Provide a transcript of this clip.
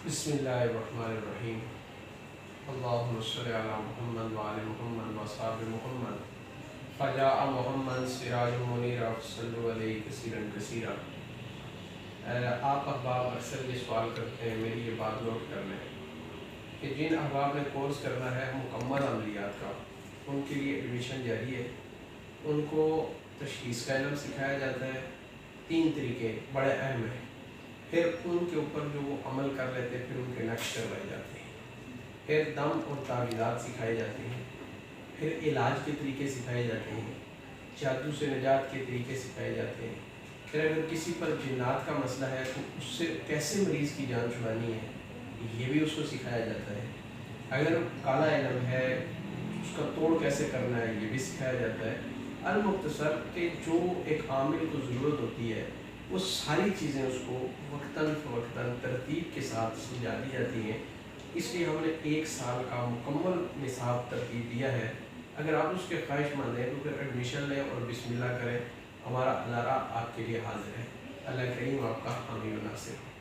बिस्मिल्लाहिर्रहमानिर्रहीम। अल्लाहुम्मा सल्लि अला मुहम्मद व आले मुहम्मद व अस्हाबि मुहम्मद फजाअ मुहम्मद सिराजुम मुनीरा सल्लु अलैहि कसीरन कसीरा। आप अहबाब अक्सर ये सवाल करते हैं, मेरी ये बात नोट कर लें कि जिन अहबाब ने कोर्स करना है मुकम्मल अमलियात का, उनके लिए एडमिशन जारी है। उनको तशख़ीस का इल्म सिखाया जाता है। 3 तरीके बड़े अहम हैं। फिर उनके ऊपर जो वो अमल कर लेते हैं, फिर उनके नक्श करवाए जाते हैं। फिर दम और तावीज़ात सिखाए जाते हैं। फिर इलाज के तरीके सिखाए जाते हैं। जादू से निजात के तरीके सिखाए जाते हैं। फिर अगर किसी पर जिन्नात का मसला है तो उससे कैसे मरीज़ की जान छुड़ानी है, ये भी उसको सिखाया जाता है। अगर काला इल्म है, उसका तोड़ कैसे करना है, ये भी सिखाया जाता है। अल-मुख्तसर के जो एक आमिल को ज़रूरत होती है, वो सारी चीज़ें उसको वक्तन फ़वक्तन तरतीब के साथ समझा दी जाती हैं। इसलिए हमने 1 साल का मुकम्मल निसाब तरतीब दिया है। अगर आप उसके ख्वाहिशमंद हैं तो फिर एडमिशन लें और बिस्मिल्लाह करें। हमारा अदारा आपके लिए हाजिर है। अल्लाह करीम आपका हामी व नासिर हो।